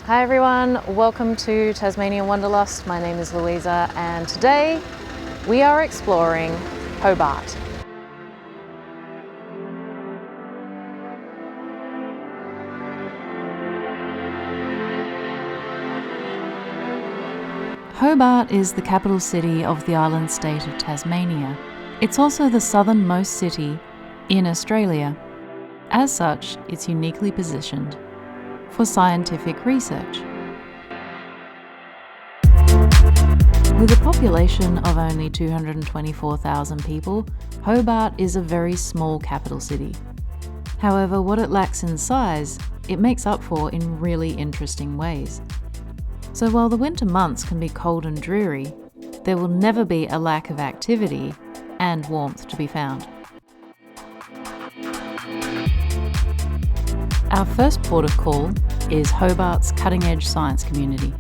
Hi everyone, welcome to Tasmanian Wanderlust. My name is Louisa and today we are exploring Hobart. Hobart is the capital city of the island state of Tasmania. It's also the southernmost city in Australia. As such, it's uniquely positioned for scientific research. With a population of only 224,000 people, Hobart is a very small capital city. However, what it lacks in size, it makes up for in really interesting ways. So while the winter months can be cold and dreary, there will never be a lack of activity and warmth to be found. Our first port of call is Hobart's cutting-edge science community.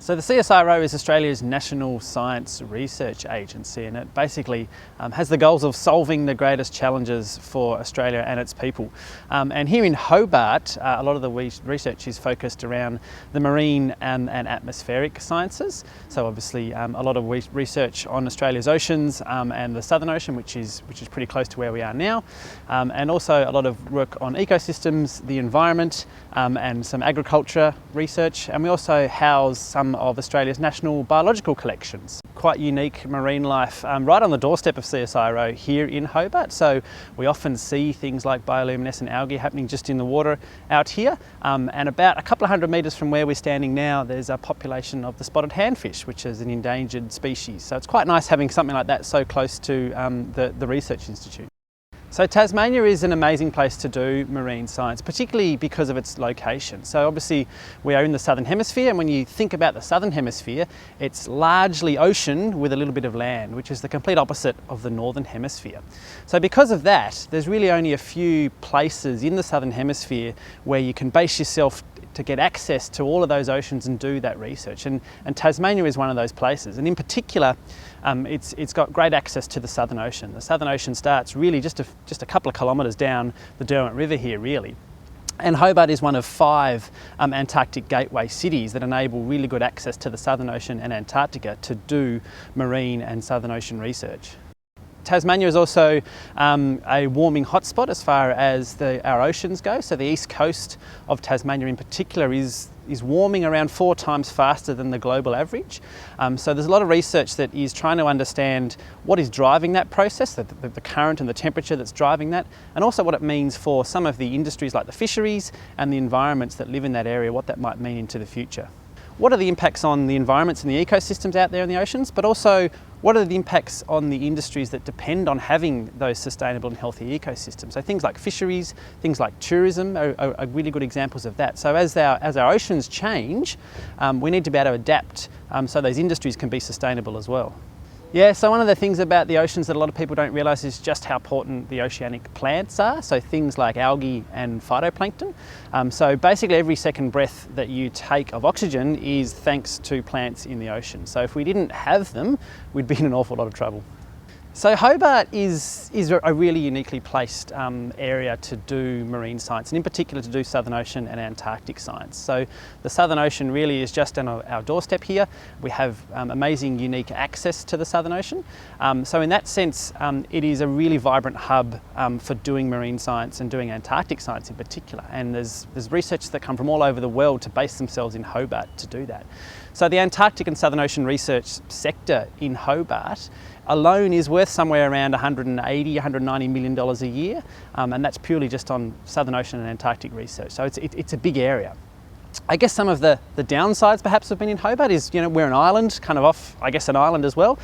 So the CSIRO is Australia's national science research agency, and it basically has the goals of solving the greatest challenges for Australia and its people. And here in Hobart, a lot of the research is focused around the marine and atmospheric sciences. So obviously a lot of research on Australia's oceans and the Southern Ocean, which is pretty close to where we are now. And also a lot of work on ecosystems, the environment, and some agriculture research. And we also house some of Australia's national biological collections. Quite unique marine life right on the doorstep of CSIRO here in Hobart. So we often see things like bioluminescent algae happening just in the water out here. And about a couple of hundred metres from where we're standing now, there's a population of the spotted handfish, which is an endangered species. So it's quite nice having something like that so close to the research institute. So Tasmania is an amazing place to do marine science, particularly because of its location. So obviously we are in the Southern Hemisphere, and when you think about the Southern Hemisphere, it's largely ocean with a little bit of land, which is the complete opposite of the Northern Hemisphere. So because of that, there's really only a few places in the Southern Hemisphere where you can base yourself to get access to all of those oceans and do that research. And Tasmania is one of those places. And in particular, it's got great access to the Southern Ocean. The Southern Ocean starts really just a couple of kilometres down the Derwent River here, really. And Hobart is one of 5 Antarctic gateway cities that enable really good access to the Southern Ocean and Antarctica to do marine and Southern Ocean research. Tasmania is also a warming hotspot as far as our oceans go. So the east coast of Tasmania in particular is warming around 4 times faster than the global average. So there's a lot of research that is trying to understand what is driving that process, the current and the temperature that's driving that, and also what it means for some of the industries like the fisheries and the environments that live in that area, what that might mean into the future. What are the impacts on the environments and the ecosystems out there in the oceans, but also what are the impacts on the industries that depend on having those sustainable and healthy ecosystems? So things like fisheries, things like tourism are really good examples of that. So as our oceans change, we need to be able to adapt so those industries can be sustainable as well. Yeah, so one of the things about the oceans that a lot of people don't realise is just how important the oceanic plants are, so things like algae and phytoplankton. So basically every second breath that you take of oxygen is thanks to plants in the ocean. So if we didn't have them, we'd be in an awful lot of trouble. So Hobart is a really uniquely placed area to do marine science, and in particular to do Southern Ocean and Antarctic science. So the Southern Ocean really is just on our doorstep here. We have amazing, unique access to the Southern Ocean. So in that sense, it is a really vibrant hub for doing marine science and doing Antarctic science in particular. And there's research that come from all over the world to base themselves in Hobart to do that. So the Antarctic and Southern Ocean research sector in Hobart alone is worth somewhere around $180, $190 million a year, and that's purely just on Southern Ocean and Antarctic research. So it's a big area. I guess some of the downsides perhaps have been in Hobart is, we're an island, kind of off, I guess, an island as well.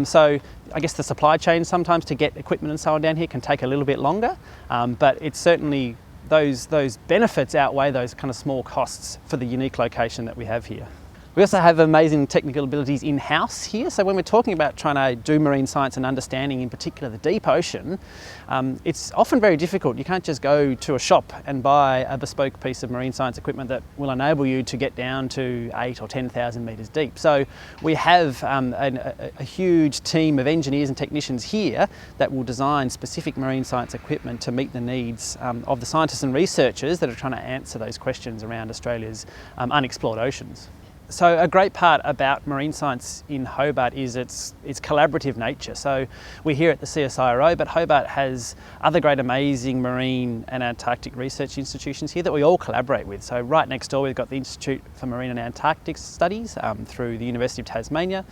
So I guess the supply chain sometimes to get equipment and so on down here can take a little bit longer, but it's certainly those benefits outweigh those kind of small costs for the unique location that we have here. We also have amazing technical abilities in-house here. So when we're talking about trying to do marine science and understanding, in particular the deep ocean, it's often very difficult. You can't just go to a shop and buy a bespoke piece of marine science equipment that will enable you to get down to 8 or 10,000 metres deep. So we have a huge team of engineers and technicians here that will design specific marine science equipment to meet the needs of the scientists and researchers that are trying to answer those questions around Australia's unexplored oceans. So a great part about marine science in Hobart is its collaborative nature. So we're here at the CSIRO, but Hobart has other great amazing marine and Antarctic research institutions here that we all collaborate with. So right next door we've got the Institute for Marine and Antarctic Studies through the University of Tasmania.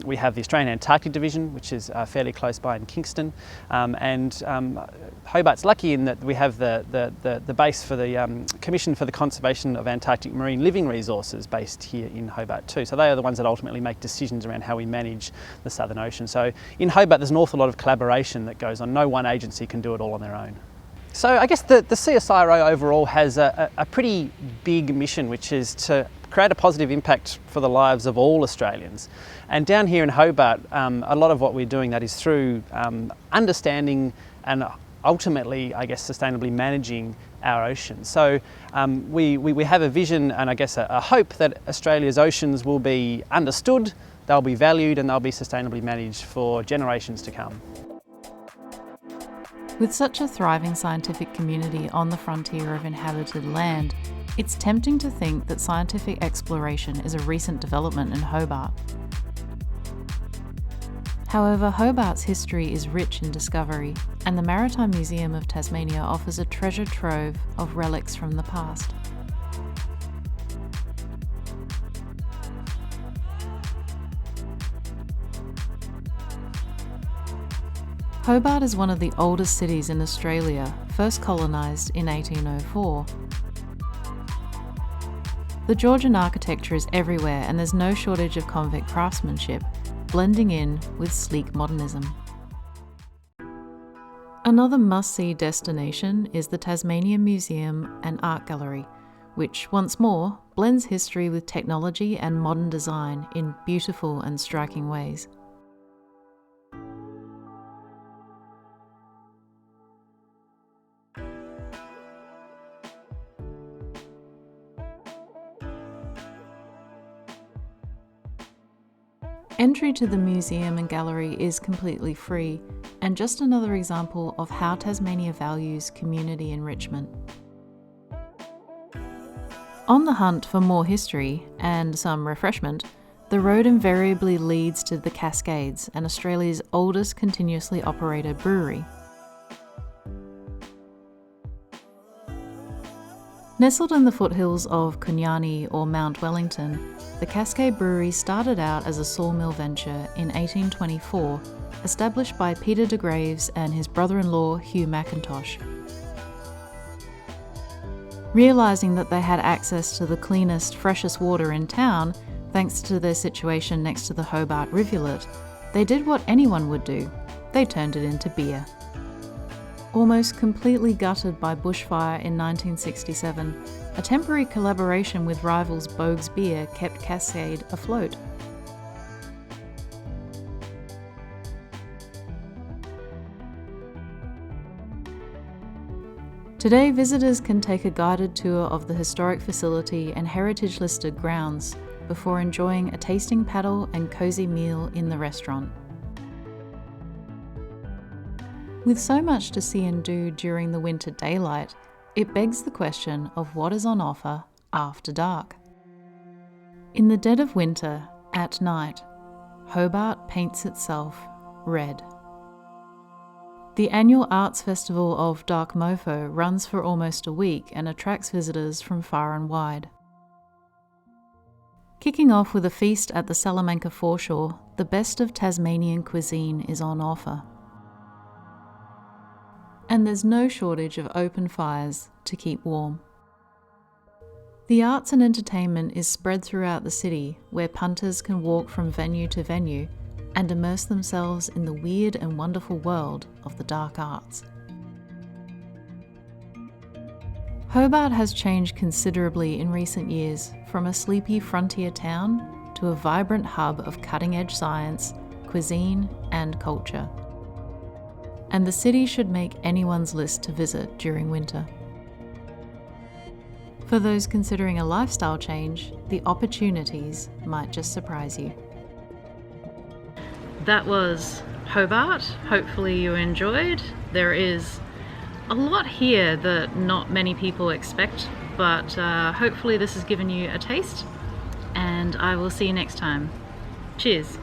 We have the Australian Antarctic Division, which is fairly close by in Kingston. Hobart's lucky in that we have the base for the Commission for the Conservation of Antarctic Marine Living Resources based here in Hobart too. So they are the ones that ultimately make decisions around how we manage the Southern Ocean. So in Hobart there's an awful lot of collaboration that goes on. No one agency can do it all on their own. So I guess the CSIRO overall has a pretty big mission, which is to create a positive impact for the lives of all Australians. And down here in Hobart, a lot of what we're doing that is through understanding and ultimately, I guess, sustainably managing our oceans. So we have a vision and I guess a hope that Australia's oceans will be understood, they'll be valued and they'll be sustainably managed for generations to come. With such a thriving scientific community on the frontier of inhabited land, it's tempting to think that scientific exploration is a recent development in Hobart. However, Hobart's history is rich in discovery, and the Maritime Museum of Tasmania offers a treasure trove of relics from the past. Hobart is one of the oldest cities in Australia, first colonised in 1804. The Georgian architecture is everywhere and there's no shortage of convict craftsmanship, blending in with sleek modernism. Another must-see destination is the Tasmanian Museum and Art Gallery, which, once more, blends history with technology and modern design in beautiful and striking ways. Entry to the museum and gallery is completely free, and just another example of how Tasmania values community enrichment. On the hunt for more history and some refreshment, the road invariably leads to the Cascades, and Australia's oldest continuously operated brewery. Nestled in the foothills of Kunyani or Mount Wellington, the Cascade Brewery started out as a sawmill venture in 1824, established by Peter de Graves and his brother-in-law Hugh McIntosh. Realising that they had access to the cleanest, freshest water in town, thanks to their situation next to the Hobart rivulet, they did what anyone would do. They turned it into beer. Almost completely gutted by bushfire in 1967, a temporary collaboration with rivals Boag's Beer kept Cascade afloat. Today, visitors can take a guided tour of the historic facility and heritage-listed grounds before enjoying a tasting paddle and cosy meal in the restaurant. With so much to see and do during the winter daylight, it begs the question of what is on offer after dark. In the dead of winter, at night, Hobart paints itself red. The annual arts festival of Dark Mofo runs for almost a week and attracts visitors from far and wide. Kicking off with a feast at the Salamanca foreshore, the best of Tasmanian cuisine is on offer. And there's no shortage of open fires to keep warm. The arts and entertainment is spread throughout the city, where punters can walk from venue to venue and immerse themselves in the weird and wonderful world of the dark arts. Hobart has changed considerably in recent years, from a sleepy frontier town to a vibrant hub of cutting-edge science, cuisine, and culture. And the city should make anyone's list to visit during winter. For those considering a lifestyle change, the opportunities might just surprise you. That was Hobart. Hopefully you enjoyed. There is a lot here that not many people expect, but hopefully this has given you a taste, and I will see you next time. Cheers.